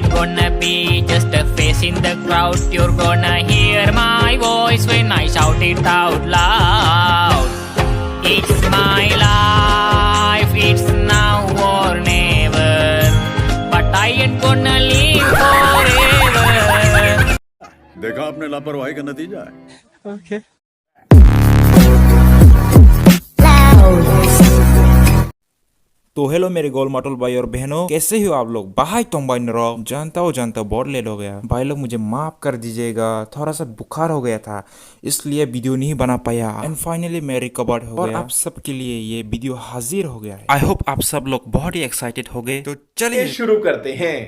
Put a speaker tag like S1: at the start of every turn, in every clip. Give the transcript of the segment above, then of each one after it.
S1: ain't gonna be just a face in the crowd. You're gonna hear my voice when I shout it out loud. It's my life, it's now or never, but I ain't gonna live forever.
S2: देखा आपने लापरवाही का नतीजा है।
S3: Okay. तो hello मेरे गोल मटोल भाई और बहनों, कैसे हो आप लोग? बाहाई तुम भाई नरो जानता हो बहुत लेट हो गया भाई लोग, मुझे माफ कर दीजिएगा। थोड़ा सा बुखार हो गया था इसलिए वीडियो नहीं बना पाया एंड फाइनली मैं रिकवर्ड हो गया। आप सब के लिए ये वीडियो हाजिर हो गया है। आई होप आप सब लोग बहुत ही एक्साइटेड हो गए। तो चलिए
S4: शुरू करते हैं।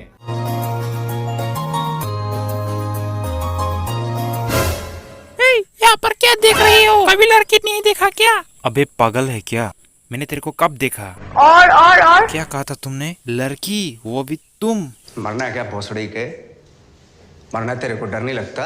S3: यहाँ पर क्या देख रही हो? कभी लड़की नहीं देखा क्या? अबे पागल है क्या? मैंने तेरे को कब देखा? और क्या कहा था तुमने? लड़की, वो भी तुम?
S4: मरना है क्या भोसड़ी के? मरना तेरे को डर नहीं लगता?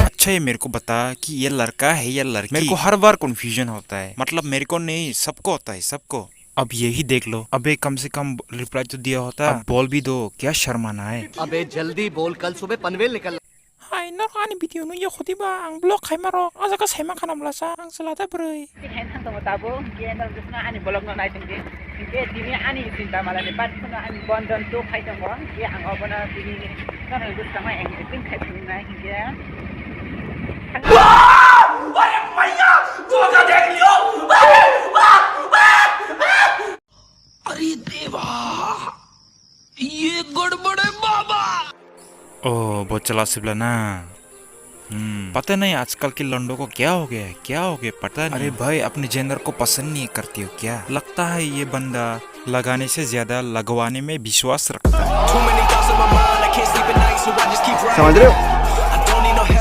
S3: अच्छा ये मेरे को बता कि ये लड़का है या लड़की? मेरे को हर बार कंफ्यूजन होता है, मतलब मेरे को नहीं, सबको होता है, सबको। अब यही देख लो। अबे कम से कम रिप्लाई तो दिया होता। अब बोल भी दो, क्या शर्माना है?
S5: अबे जल्दी बोल, कल सुबह पनवेल निकल।
S3: Hai nakani video nu ya khoti ba ang blog khai maro aja ka sai ma khana blasa ang selata broi
S1: Hen thang tong tabo ke nang gisna ani bolong na naiting ke dini ani cinta malah depan kuna ani bondon tu khai tong orang ke ang obona dini kan harus sama yang itu khai tong na ke
S5: अरे भैया धोखा देख लियो। अरे देवा, ये गड़बड़ है बाबा।
S3: ओह बहुत चला सिबला ना। पता नहीं आजकल के लंडों को क्या हो गया है, क्या हो गया पता नहीं। अरे भाई अपने जेंडर को पसंद नहीं करती हो क्या? लगता है ये बंदा लगाने से ज्यादा लगवाने में विश्वास रखता है।
S4: समझ रहे हो?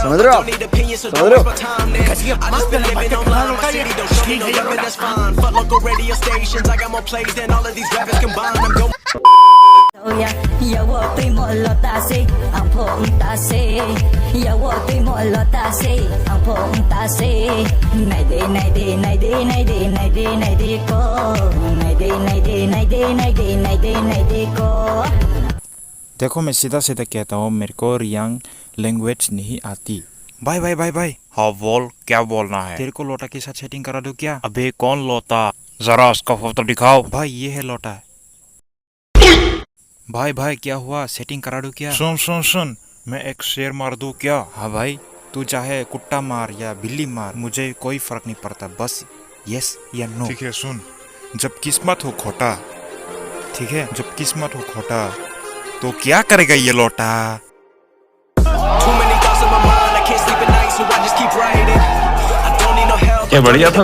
S4: समझ रहे हो? समझ रहे हो?
S6: Ya wo tui mo lo ta se ang phong ta se ya wo tui mo lo ta se ang phong ta se nai de nai de nai de nai de nai de nai de ko nai de nai de nai de nai de nai de nai de ko।
S3: देखो मैं सीधा सीधा कहता हूँ, मेरे को Reang language नहीं आती। भाई भाई भाई भाई हाँ बोल, क्या बोलना है? तेरे को लोटा के साथ सेटिंग करा दूं क्या? अबे कौन लोटा? जरा उसका फोटो दिखाओ। भाई ये है लोटा। भाई भाई क्या हुआ? सेटिंग करा दूं क्या? सुन सुन सुन, मैं एक शेर मार दूं क्या? हाँ भाई तू चाहे कुत्ता मार या बिल्ली मार, मुझे कोई फर्क नहीं पड़ता, बस यस या नो। ठीक है सुन, जब किस्मत हो खोटा, ठीक है, जब किस्मत हो खोटा तो क्या करेगा ये लोटा?
S7: क्या बढ़िया था।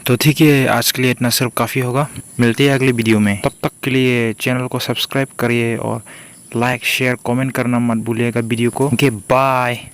S3: तो ठीक है, आज के लिए इतना सिर्फ काफ़ी होगा। मिलते हैं अगली वीडियो में, तब तक के लिए चैनल को सब्सक्राइब करिए और लाइक शेयर कमेंट करना मत भूलिएगा वीडियो को। Okay bye.